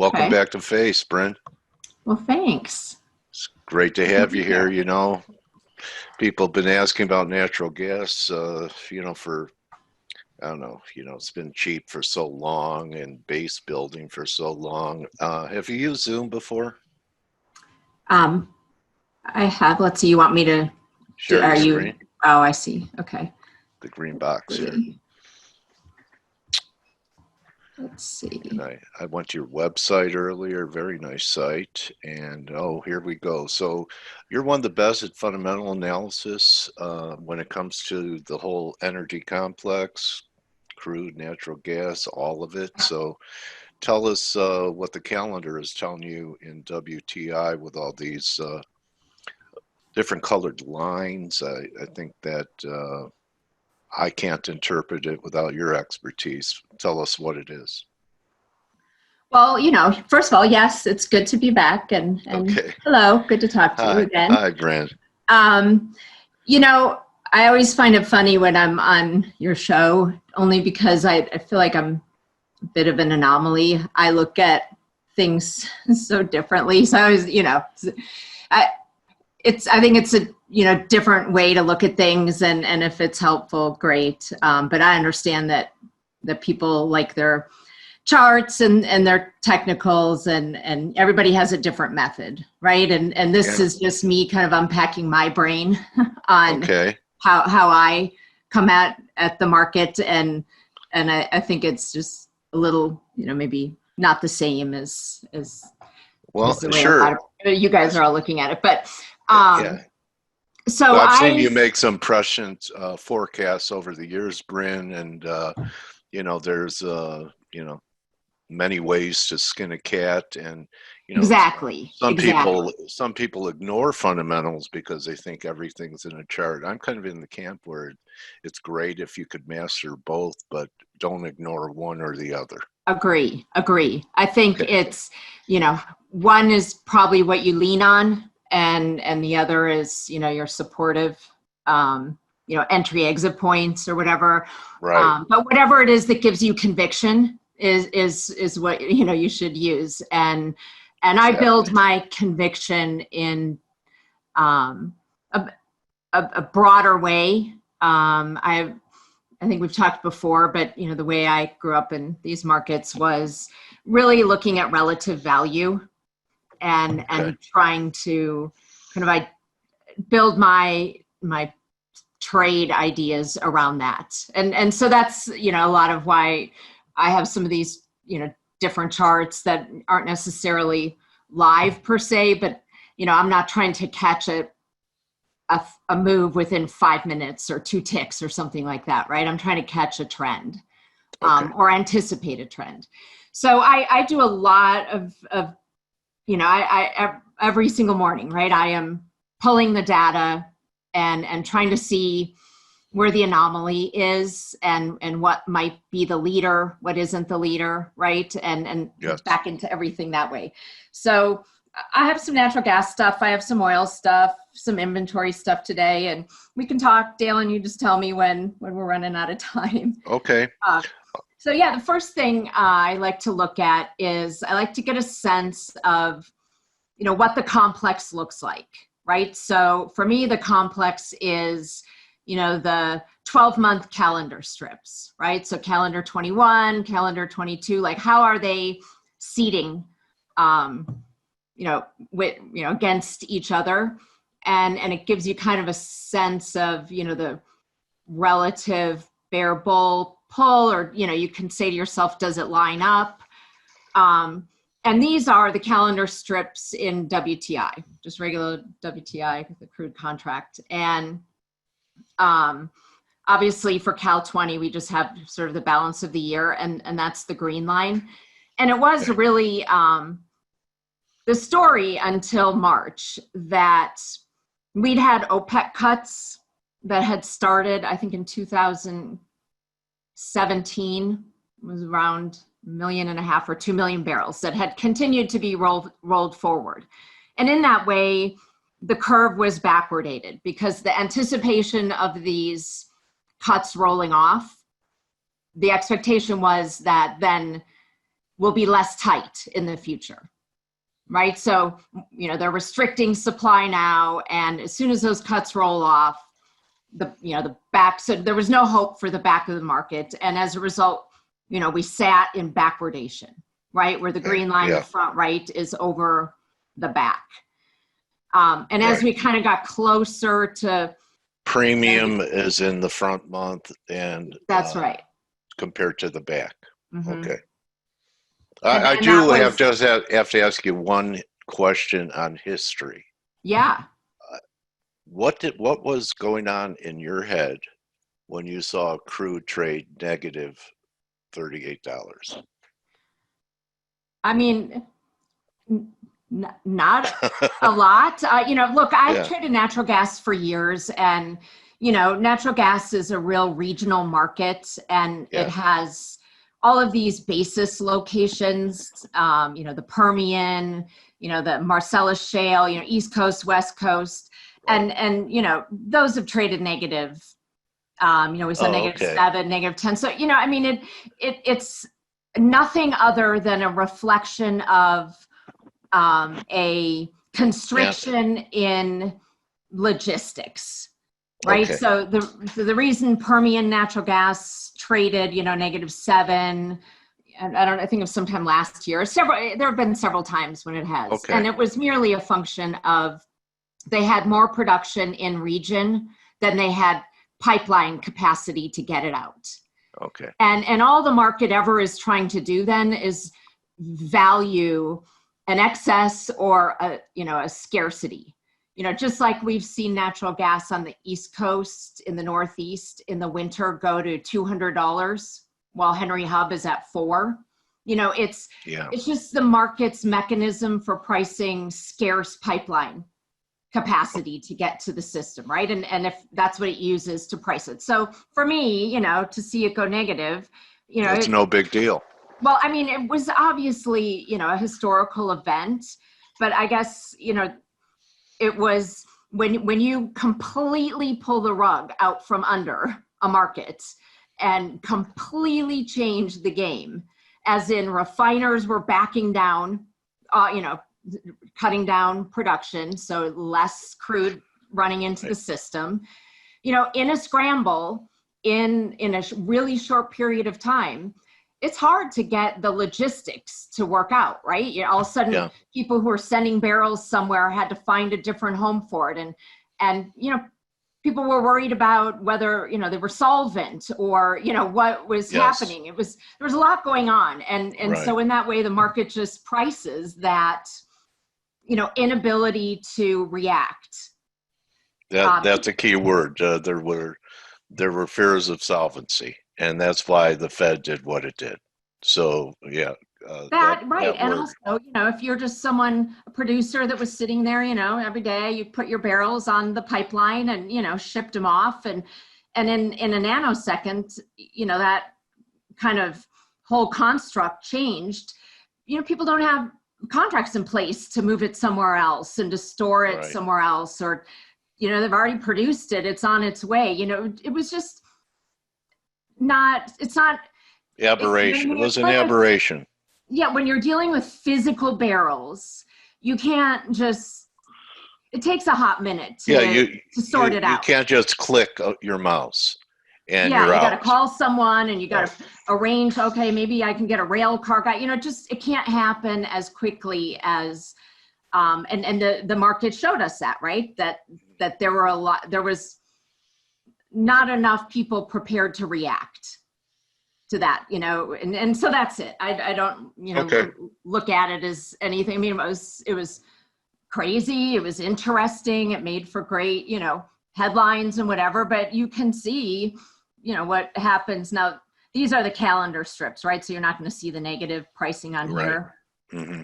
Welcome Okay. back to F.A.C.E, Brynne. Well, thanks. It's great to have you here. People have been asking about natural gas, for, I don't know, it's been cheap for so long and base building for so long. Have you used Zoom before? I have, let's see, you want me to do, Share your screen. Oh, I see. Okay. The green box here. Let's see. And I went to your website earlier, very nice site. And oh, here we go. So you're one of the best at fundamental analysis when it comes to the whole energy complex, crude, natural gas, all of it. So tell us what the calendar is telling you in WTI with all these different colored lines. I think that I can't interpret it without your expertise. Tell us what it is. Well, first of all, yes, it's good to be back, and Okay. Hello, good to talk to you again. Hi, Brynne. I always find it funny when I'm on your show, only because I feel like I'm a bit of an anomaly. I look at things so differently. So I was, I think it's a different way to look at things, and if it's helpful, great. But I understand that people like their charts and their technicals, and everybody has a different method, right? And this is just me kind of unpacking my brain on how I come at the market, and I think it's just a little, maybe not the same as well, the way sure. You guys are all looking at it, but so I've seen you make some prescient forecasts over the years, Brynne, and there's many ways to skin a cat, and exactly. Some people ignore fundamentals because they think everything's in a chart. I'm kind of in the camp where it's great if you could master both, but don't ignore one or the other. Agree. I think it's, one is probably what you lean on, and the other is, your supportive, entry exit points or whatever. Right. But whatever it is that gives you conviction is what, you should use. And I build my conviction in a broader way. I think we've talked before, but the way I grew up in these markets was really looking at relative value and trying to kind of build my trade ideas around that. And so that's, a lot of why I have some of these, different charts that aren't necessarily live per se, but, I'm not trying to catch a move within 5 minutes or 2 ticks or something like that, right? I'm trying to catch a trend or anticipate a trend. So I do a lot of I every single morning, right? I am pulling the data and trying to see where the anomaly is and what might be the leader, what isn't the leader, right? And back into everything that way. So I have some natural gas stuff. I have some oil stuff, some inventory stuff today, and we can talk, Dale, and you just tell me when we're running out of time. Okay. So the first thing I like to look at is I like to get a sense of, what the complex looks like, right? So for me, the complex is, the 12-month calendar strips, right? So calendar 21, calendar 22, like how are they seating, against each other? And it gives you kind of a sense of, the relative bear bull pull, or, you can say to yourself, does it line up? And these are the calendar strips in WTI, just regular WTI, the crude contract. And obviously for Cal 20, we just have sort of the balance of the year, and that's the green line. And it was really the story until March that we'd had OPEC cuts that had started, I think in 2017, it was around 1.5 million or 2 million barrels that had continued to be rolled forward. And in that way, the curve was backwardated because the anticipation of these cuts rolling off, the expectation was that then will be less tight in the future, right? So, they're restricting supply now, and as soon as those cuts roll off, the back, so there was no hope for the back of the market. And as a result, we sat in backwardation, right? Where the green line, the front right, is over the back. And as we kind of got closer to premium is in the front month, and that's right, compared to the back. Okay. And I do have to ask you one question on history. Yeah. What was going on in your head when you saw crude trade negative $38? I mean, not a lot. Look, I've traded natural gas for years, and natural gas is a real regional market, and it has all of these basis locations, the Permian, the Marcellus Shale, East Coast, West Coast, and those have traded negative. We saw -7, -10. So, it's nothing other than a reflection of a constriction in logistics. Right. Okay. So the reason Permian natural gas traded, -7, and I think it was sometime last year. There have been several times when it has, and it was merely a function of they had more production in region than they had pipeline capacity to get it out. Okay. And all the market ever is trying to do then is value an excess or a scarcity. Just like we've seen natural gas on the East Coast, in the Northeast, in the winter go to $200 while Henry Hub is at $4. It's just the market's mechanism for pricing scarce pipeline capacity to get to the system, right? And if that's what it uses to price it. So for me, to see it go negative, it's no big deal. Well, I mean, it was obviously, a historical event, but I guess, it was when you completely pull the rug out from under a market and completely change the game, as in refiners were backing down, cutting down production, so less crude running into the system, in a scramble, in a really short period of time. It's hard to get the logistics to work out, right? All of a sudden, people who are sending barrels somewhere had to find a different home for it, and people were worried about whether they were solvent or what was happening. There was a lot going on, and so in that way, the market just prices that inability to react. That's a key word. There were fears of solvency. And that's why the Fed did what it did. So, that right. And also, if you're just a producer that was sitting there, every day you put your barrels on the pipeline and, shipped them off. And in a nanosecond, that kind of whole construct changed. People don't have contracts in place to move it somewhere else and to store it somewhere else, or, they've already produced it. It's on its way. It was just, it's not aberration. It was an aberration. Yeah, when you're dealing with physical barrels, you can't just. It takes a hot minute to sort it out. You can't just click your mouse and you got to call someone and you got to arrange. Okay, maybe I can get a rail car guy. It can't happen as quickly as. And the market showed us that, right? That there was not enough people prepared to react to that, and so that's it. I don't, look at it as anything. I mean, it was crazy. It was interesting. It made for great, headlines and whatever, but you can see, what happens now. These are the calendar strips, right? So you're not going to see the negative pricing on here,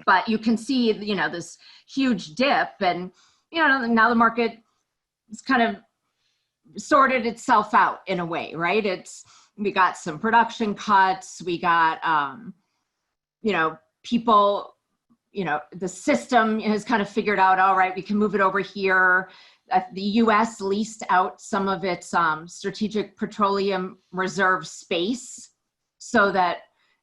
but you can see, this huge dip, and, now the market is kind of sorted itself out in a way, right? We got some production cuts. We got, people, the system has kind of figured out, all right, we can move it over here. The U.S. leased out some of its strategic petroleum reserve space so that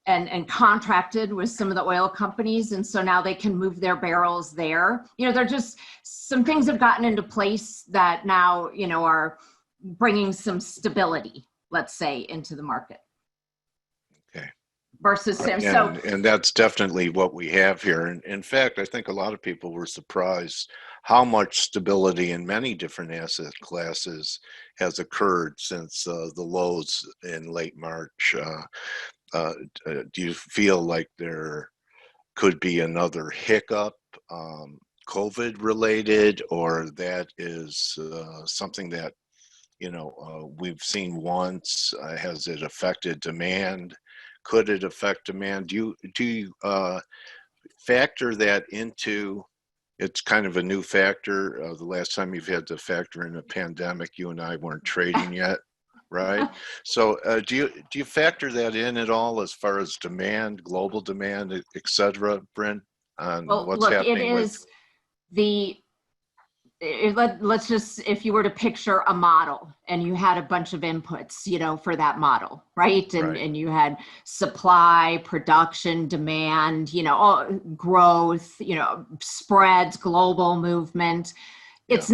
and contracted with some of the oil companies. And so now they can move their barrels there. They're just, some things have gotten into place that now, are bringing some stability, let's say, into the market. Okay. Versus and that's definitely what we have here. And in fact, I think a lot of people were surprised how much stability in many different asset classes has occurred since the lows in late March. Do you feel like there could be another hiccup, COVID related, or that is something that we've seen once? Has it affected demand? Could it affect demand? Do you factor that into? It's kind of a new factor. The last time you've had to factor in a pandemic, you and I weren't trading yet, right? So do you factor that in at all as far as demand, global demand, et cetera, Brynne, on what's look, happening let's just, if you were to picture a model and you had a bunch of inputs, for that model, right? And you had supply, production, demand, all growth, spreads, global movement. It's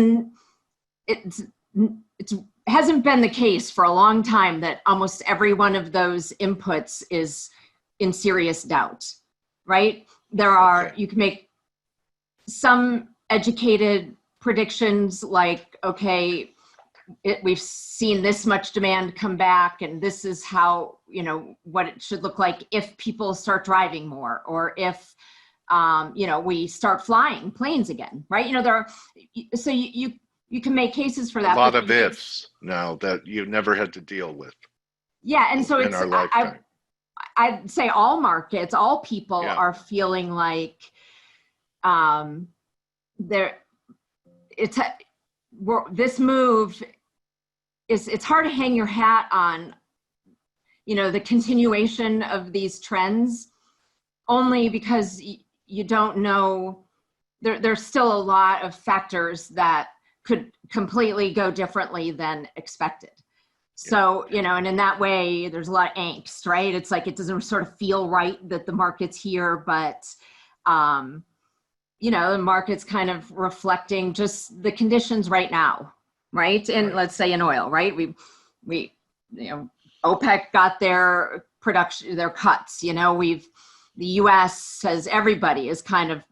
hasn't been the case for a long time that almost every one of those inputs is in serious doubt, right? You can make some educated predictions like, okay, we've seen this much demand come back, and this is how, what it should look like if people start driving more, or if, we start flying planes again, right? So you can make cases for that. A lot of ifs now that you've never had to deal with. Yeah, and so it's, I'd say all markets, all people are feeling like this move it's hard to hang your hat on, the continuation of these trends, only because you don't know. There's still a lot of factors that could completely go differently than expected. So, and in that way, there's a lot of angst, right? It's like, it doesn't sort of feel right that the market's here, but, the market's kind of reflecting just the conditions right now, right? And let's say in oil, right? We OPEC got their production, their cuts, the US says everybody is kind of,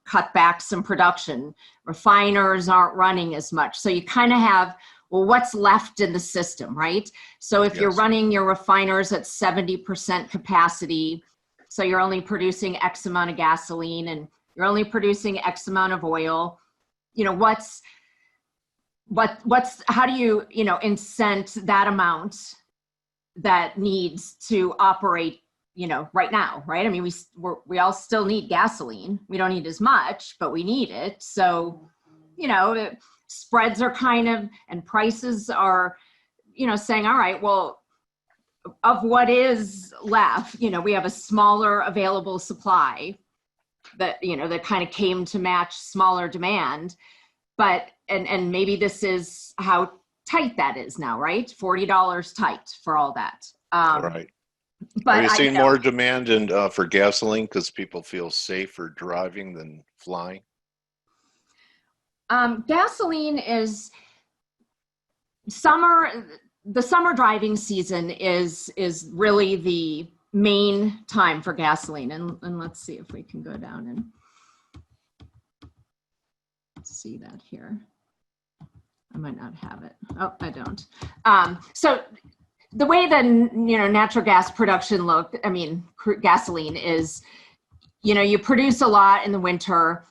cut back some production. Refiners aren't running as much. So you kind of have, well, what's left in the system, right? So if you're running your refiners at 70% capacity, so you're only producing X amount of gasoline and you're only producing X amount of oil, how do you, incent that amount that needs to operate, right now, right? I mean, we all still need gasoline. We don't need as much, but we need it. So, spreads are kind of, and prices are, saying, all right, well, of what is left, we have a smaller available supply that, that kind of came to match smaller demand. But, and maybe this is how tight that is now, right? $40 tight for all that. Right. But are you seeing more demand for gasoline because people feel safer driving than flying? Gasoline is the summer driving season is really the main time for gasoline. And let's see if we can go down and see that here. I might not have it. Oh, I don't. So the way that, natural gas production gasoline is, you produce a lot in the winter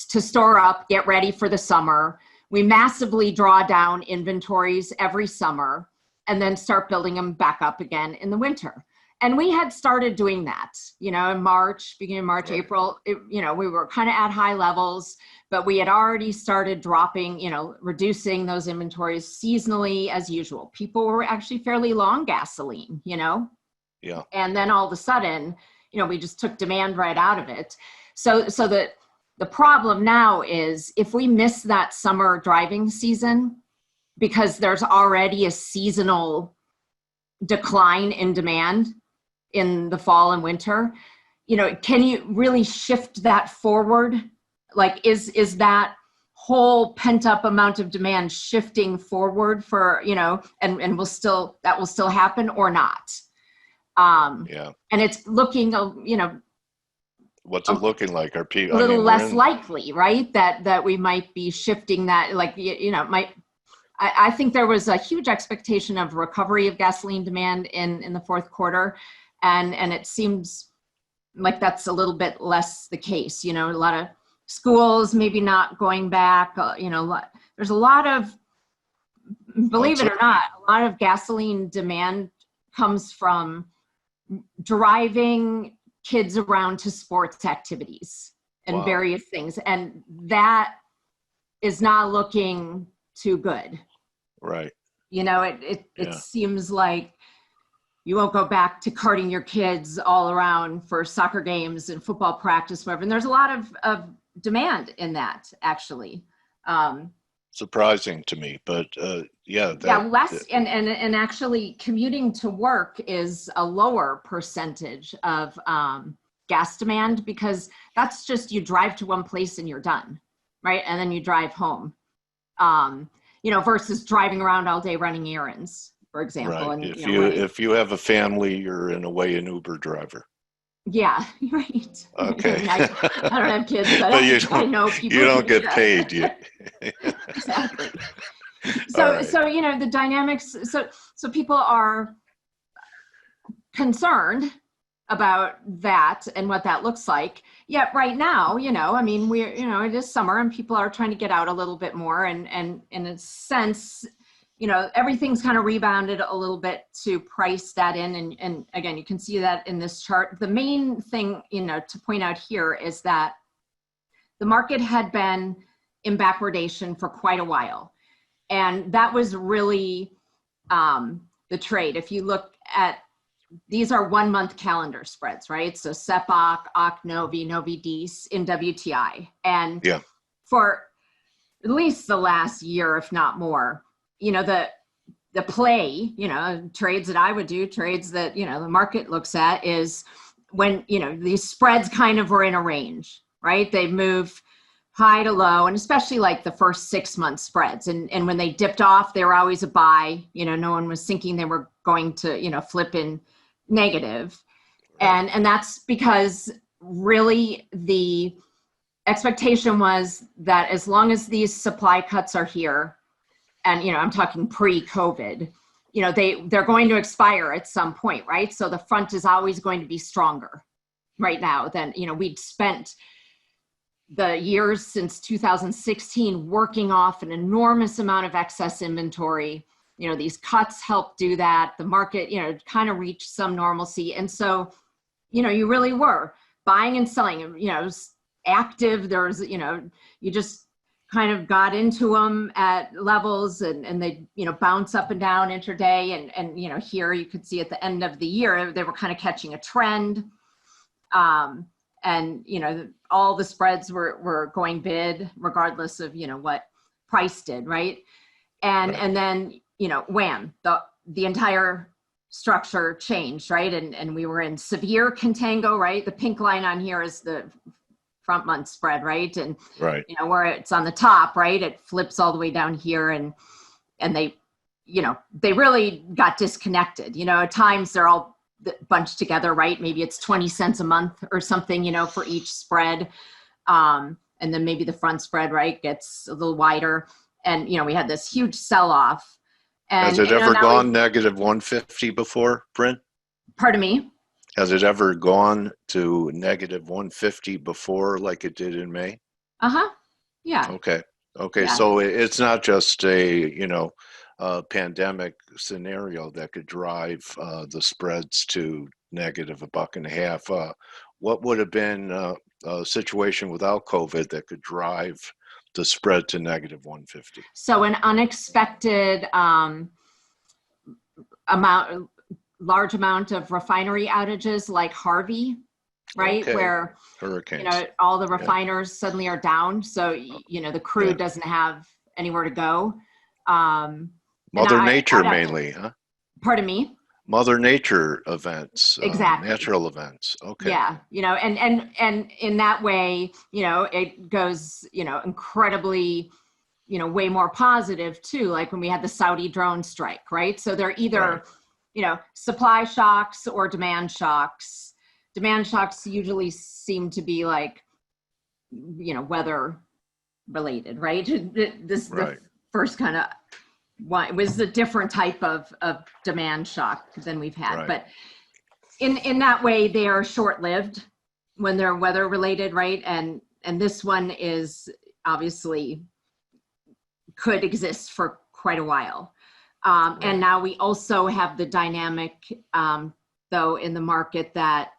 to store up, get ready for the summer. We massively draw down inventories every summer and then start building them back up again in the winter. And we had started doing that, in March, beginning of March, April, we were kind of at high levels, but we had already started dropping, reducing those inventories seasonally as usual. People were actually fairly long gasoline, Yeah. And then all of a sudden, we just took demand right out of it. So the problem now is if we miss that summer driving season, because there's already a seasonal decline in demand, in the fall and winter, can you really shift that forward? Like, is that whole pent up amount of demand shifting forward for, and that will still happen or not? And it's looking, what's it looking like? Are people a little less likely, right? That we might be shifting that, like, I think there was a huge expectation of recovery of gasoline demand in the fourth quarter. And it seems like that's a little bit less the case. A lot of schools maybe not going back, there's a lot of, believe it or not, a lot of gasoline demand comes from driving kids around to sports activities and various things. And that is not looking too good. Right. It seems like you won't go back to carting your kids all around for soccer games and football practice, whatever. And there's a lot of demand in that, actually. Surprising to me, but less. And actually commuting to work is a lower percentage of gas demand, because that's just, you drive to one place and you're done, right? And then you drive home, versus driving around all day running errands, for example. Right. And if you have a family, you're in a way an Uber driver. Yeah, right. Okay. I don't have kids, but I know people. You don't get paid. Exactly. So the dynamics. So people are concerned about that and what that looks like. Yet right now, we're it is summer and people are trying to get out a little bit more, and in a sense, everything's kind of rebounded a little bit to price that in. And again, you can see that in this chart. The main thing, to point out here is that the market had been in backwardation for quite a while. And that was really the trade. If you look at, these are 1 month calendar spreads, right? So SEPOC, OC Novi, Novi Dis in WTI. And for at least the last year, if not more, the play, trades that I would do, trades that, the market looks at, is when, these spreads kind of were in a range, right? They move high to low, and especially like the first 6 month spreads. And when they dipped off, they were always a buy. No one was thinking they were going to, flip in negative. And that's because really the expectation was that as long as these supply cuts are here, and, I'm talking pre-COVID, they're going to expire at some point, right? So the front is always going to be stronger right now than, we'd spent the years since 2016 working off an enormous amount of excess inventory. These cuts helped do that. The market, kind of reached some normalcy. And so, you really were buying and selling, it was active. There was, you just kind of got into them at levels, and they, bounce up and down intraday. And, here you could see at the end of the year, they were kind of catching a trend. And, all the spreads were going bid regardless of, what price did. Right. And then, wham, the entire structure changed. Right. And we were in severe contango, right? The pink line on here is the front month spread, right? And where it's on the top, right, it flips all the way down here, and they really got disconnected. At times they're all bunched together, right? Maybe it's 20 cents a month or something, for each spread, and then maybe the front spread, right, gets a little wider, and we had this huge sell-off. And has it ever gone negative 150 before, Brynne? Pardon me? Has it ever gone to negative 150 before, like it did in May? Yeah. Okay. Yeah. So it's not just a, pandemic scenario that could drive the spreads to negative $1.50. What would have been a situation without COVID that could drive the spread to negative 150? So an unexpected large amount of refinery outages like Harvey, right? Okay. Where hurricanes, all the refiners suddenly are down. So, the crude doesn't have anywhere to go. Mother Nature mainly, huh? Pardon me? Mother Nature events, Exactly. natural events. Okay. Yeah, and in that way, it goes, incredibly, way more positive too. Like when we had the Saudi drone strike, right? So they're Right. either, supply shocks or demand shocks. Demand shocks usually seem to be like, weather related, right? This is the Right. first kind of one. It was a different type of demand shock than we've had, Right. but in that way, they are short-lived when they're weather related, right? And this one is obviously could exist for quite a while. And Right. now we also have the dynamic, though, in the market that,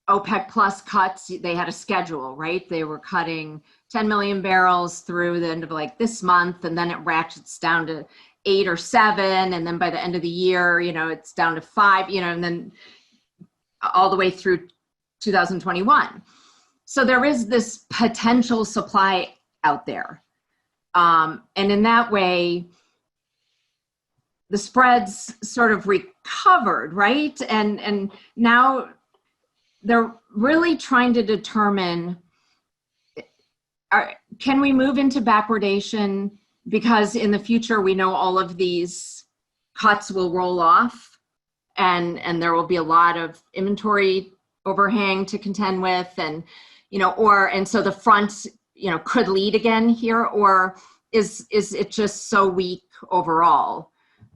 OPEC plus cuts, they had a schedule, right? They were cutting 10 million barrels through the end of like this month, and then it ratchets down to 8 or 7. And then by the end of the year, it's down to 5, and then all the way through 2021. So there is this potential supply out there. And in that way, the spreads sort of recovered, right? And now they're really trying to determine, can we move into backwardation? Because in the future, we know all of these cuts will roll off, and there will be a lot of inventory overhang to contend with, and and so the front could lead again here, or is it just so weak overall?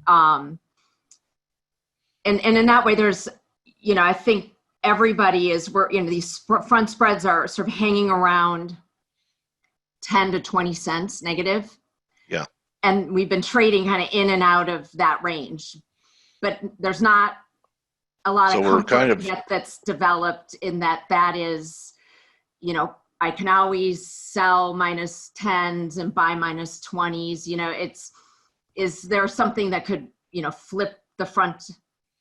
And in that way, there's I think everybody is, these front spreads are sort of hanging around 10 to 20 cents negative. Yeah. And we've been trading kind of in and out of that range, but there's not a lot So of we're kind comfort of, yet that's developed in that is, I can always sell minus 10s and buy minus 20s. Is there something that could, flip the front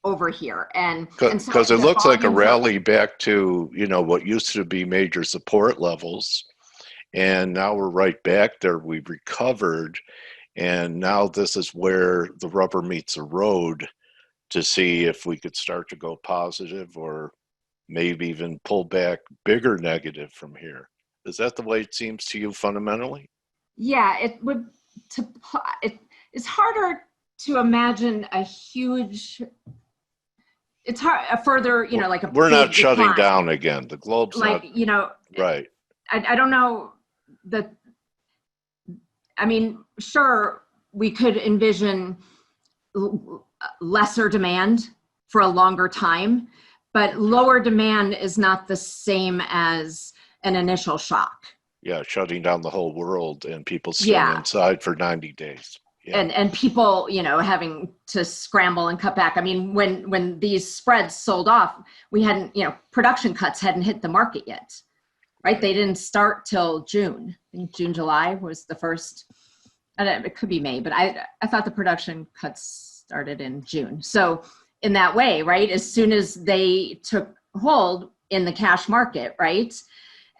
over here? And so because it the looks like a volumes are, rally back to, what used to be major support levels. And now we're right back there. We've recovered. And now this is where the rubber meets the road to see if we could start to go positive or maybe even pull back bigger negative from here. Is that the way it seems to you fundamentally? yeah, it would, it's harder to imagine a huge, it's hard, a further, like a We're not big shutting decline. down again. The globe's Like, not right. I don't know that, I mean, sure, we could envision lesser demand for a longer time, but lower demand is not the same as an initial shock. Yeah, shutting down the whole world and people staying Yeah. inside for 90 days. Yeah. And people, having to scramble and cut back. I mean, when these spreads sold off, we hadn't, production cuts hadn't hit the market yet, right? They didn't start till June. I think June, July was the first. It could be May, but I thought the production cuts started in June. So in that way, right, as soon as they took hold in the cash market, right,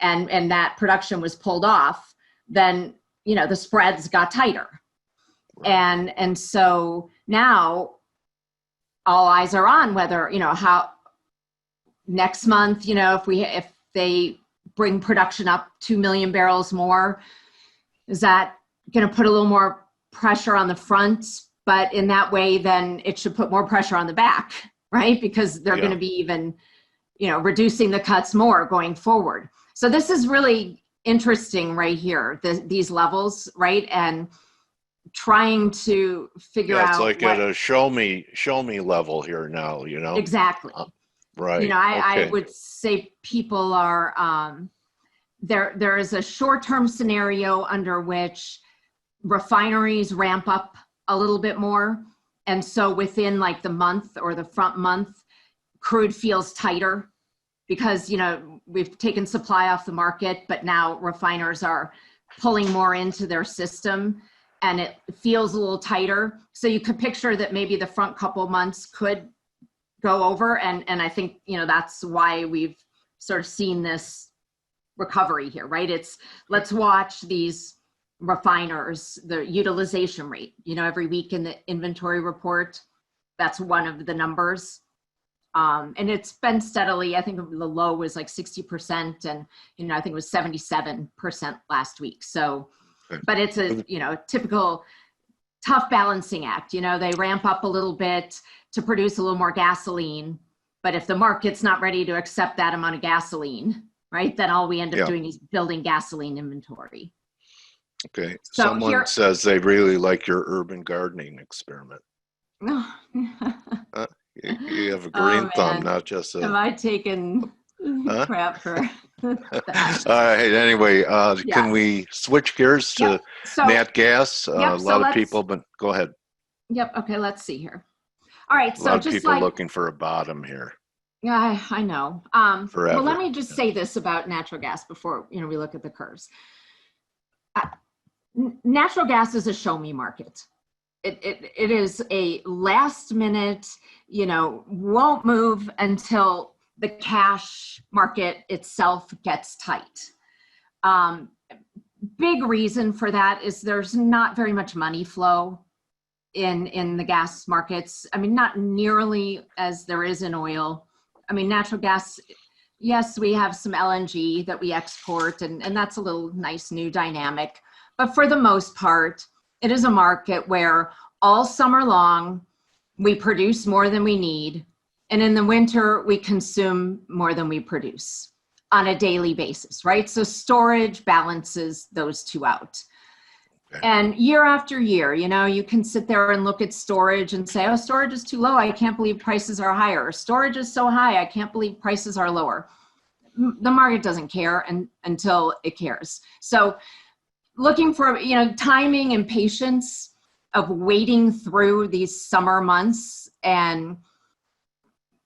and that production was pulled off, then the spreads got tighter. Right. And so now all eyes are on whether, how next month, if they bring production up 2 million barrels more, is that going to put a little more pressure on the front? But in that way, then it should put more pressure on the back, right? Because they're going to be even, reducing the cuts more going forward. So this is really interesting right here, these levels, right? And trying to figure out. It's like at a show me level here now, Exactly. Right. I would say people are, there is a short-term scenario under which refineries ramp up a little bit more. And so within like the month or the front month, crude feels tighter because, we've taken supply off the market, but now refiners are pulling more into their system and it feels a little tighter. So you could picture that maybe the front couple months could go over. And I think, that's why we've sort of seen this recovery here, right? It's let's watch these refiners, the utilization rate, every week in the inventory report, that's one of the numbers. And it's been steadily, I think the low was like 60% and, I think it was 77% last week. So, but it's a, typical tough balancing act. They ramp up a little bit to produce a little more gasoline, but if the market's not ready to accept that amount of gasoline, right, then all we end up doing is building gasoline inventory. Okay. So someone says they really like your urban gardening experiment. You have a green thumb, not just a... Am I taking crap for that? All right. Anyway, can we switch gears to Nat Gas? A lot of people, but go ahead. Yep. Okay. Let's see here. All right. So a lot of people looking for a bottom here. Yeah, I know. Well, let me just say this about natural gas before we look at the curves. Natural gas is a show me market. It is a last minute, won't move until the cash market itself gets tight. Big reason for that is there's not very much money flow in the gas markets. I mean, not nearly as there is in oil. I mean, natural gas, yes, we have some LNG that we export, and that's a little nice new dynamic. But for the most part, it is a market where all summer long, we produce more than we need. And in the winter, we consume more than we produce on a daily basis, right? So storage balances those two out. Okay. And year after year, you can sit there and look at storage and say, oh, storage is too low. I can't believe prices are higher. Storage is so high. I can't believe prices are lower. The market doesn't care until it cares. So looking for, timing and patience of waiting through these summer months. And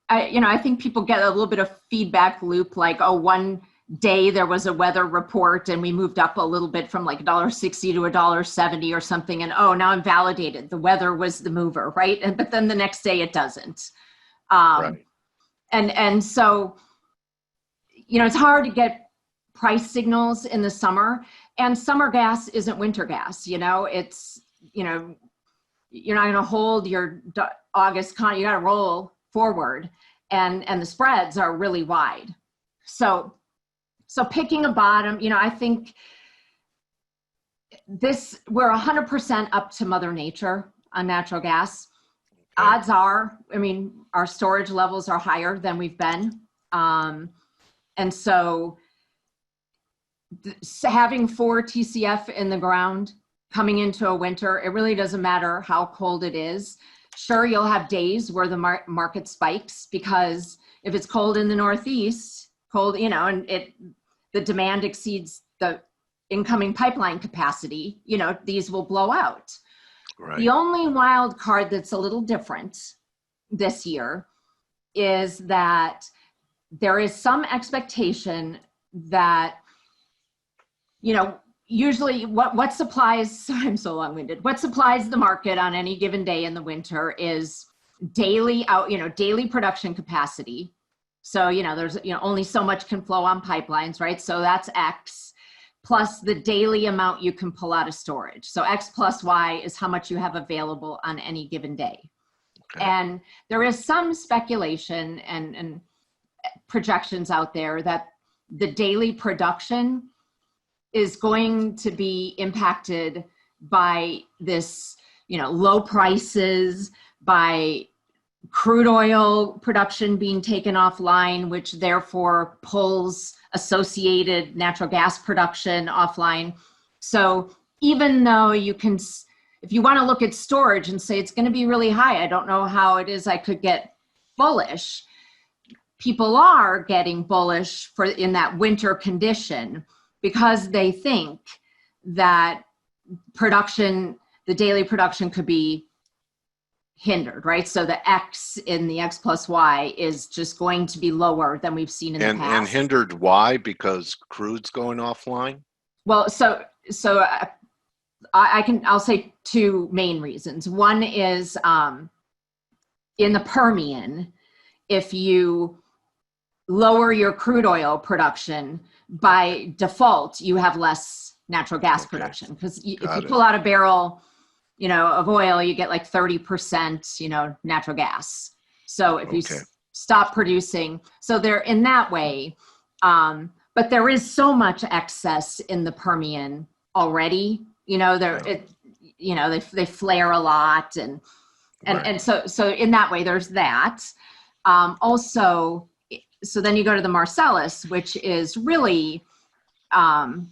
I think people get a little bit of feedback loop, like, oh, one day there was a weather report and we moved up a little bit from like $1.60 to $1.70 or something. And oh, now I'm validated. The weather was the mover, right? But then the next day it doesn't. Right. And so, it's hard to get price signals in the summer. And summer gas isn't winter gas. It's, you're not going to hold your August you got to roll forward, and the spreads are really wide. So picking a bottom, I think we're 100% up to Mother Nature on natural gas. Okay. Odds are, our storage levels are higher than we've been. And so having 4 TCF in the ground coming into a winter, it really doesn't matter how cold it is. Sure, you'll have days where the market spikes, because if it's cold in the Northeast, and the demand exceeds the incoming pipeline capacity, these will blow out. Right. The only wild card that's a little different this year is that there is some expectation that, usually what supplies, I'm so long-winded, what supplies the market on any given day in the winter is daily production capacity. So, there's, only so much can flow on pipelines, right? So that's X plus the daily amount you can pull out of storage. So X plus Y is how much you have available on any given day. Okay. And there is some speculation and projections out there that the daily production is going to be impacted by this, low prices, by crude oil production being taken offline, which therefore pulls associated natural gas production offline. So even though if you want to look at storage and say it's going to be really high, I don't know how it is I could get bullish. People are getting bullish in that winter condition because they think that the daily production could be hindered, right? So the X in the X plus Y is just going to be lower than we've seen in the past. And hindered why? Because crude's going offline? Well, so I'll say 2 main reasons. One is in the Permian, if you lower your crude oil production, by default, you have less natural gas production, because if you pull out a barrel, of oil, you get like 30%, natural gas. So if you stop producing, so they're in that way. But there is so much excess in the Permian already. They flare a lot, and so in that way, there's that. Also, so then you go to the Marcellus, which is really, they're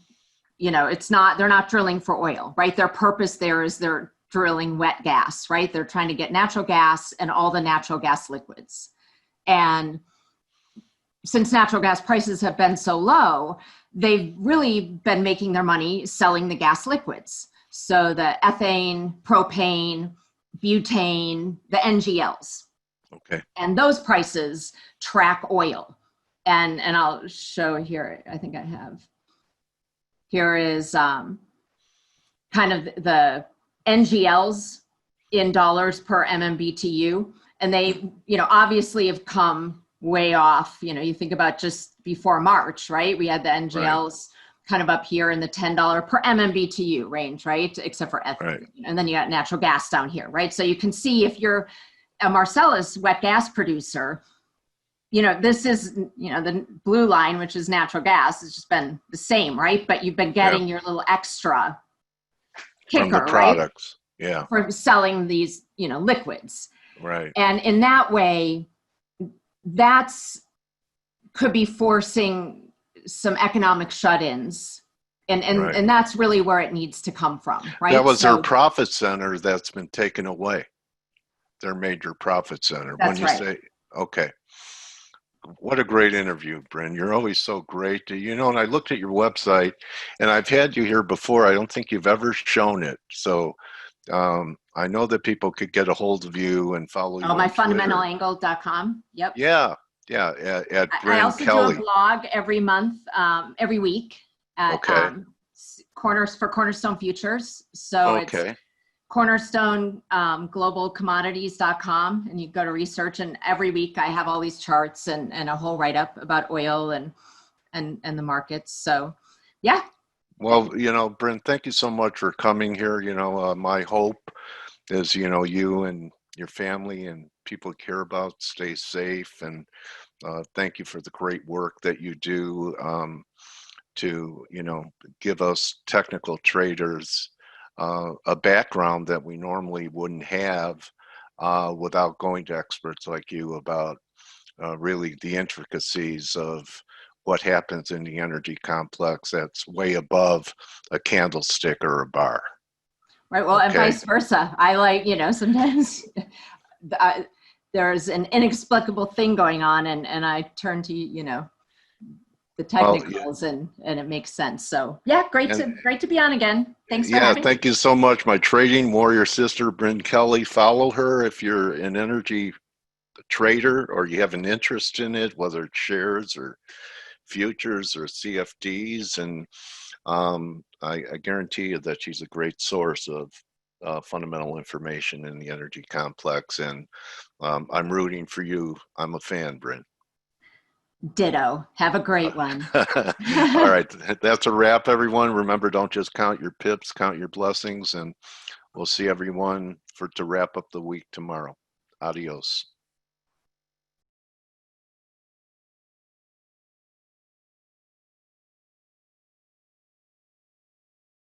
not drilling for oil, right? Their purpose there is they're drilling wet gas, right? They're trying to get natural gas and all the natural gas liquids. And since natural gas prices have been so low, they've really been making their money selling the gas liquids. So the ethane, propane, butane, the NGLs. Okay. And those prices track oil. And I'll show here, I think I have. Here is kind of the NGLs in dollars per MMBTU. And they, obviously have come way off. You think about just before March, right? We had the NGLs kind of up here in the $10 per MMBTU range, right? Except for ethane. Right. And then you got natural gas down here, right? So you can see if you're a Marcellus wet gas producer, this is, the blue line, which is natural gas, has just been the same, right? But you've been getting your little extra kicker, from the products, right? For selling these, liquids. Right. And in that way, could be forcing some economic shut-ins. And that's really where it needs to come from, right? That was their profit center that's been taken away. Their major profit center. That's when you say, okay. What a great interview, Brynne. You're always so great. And I looked at your website, and I've had you here before. I don't think you've ever shown it. So I know that people could get a hold of you and follow you. My fundamentalangle.com. Yep. Yeah. At Brynne Kelly. I also do a blog every month, every week at Cornerstone Futures. So it's cornerstoneGlobalCommodities.com, and you go to research, and every week I have all these charts and a whole write-up about oil and the markets. So yeah. Well, Brynne, thank you so much for coming here. My hope is, you and your family and people care about stay safe, and thank you for the great work that you do to, give us technical traders a background that we normally wouldn't have without going to experts like you about really the intricacies of what happens in the energy complex that's way above a candlestick or a bar. Right. Well, and vice versa. I like, sometimes there's an inexplicable thing going on, and I turn to, the technicals, and it makes sense. So yeah, great to be on again. Thanks for having me. Thank you so much. My trading warrior sister, Brynne Kelly. Follow her if you're an energy trader or you have an interest in it, whether it's shares or futures or CFDs. And I guarantee you that she's a great source of fundamental information in the energy complex. And I'm rooting for you. I'm a fan, Brynne. Ditto. Have a great one. All right. That's a wrap, everyone. Remember, don't just count your pips, count your blessings. And we'll see everyone to wrap up the week tomorrow. Adios.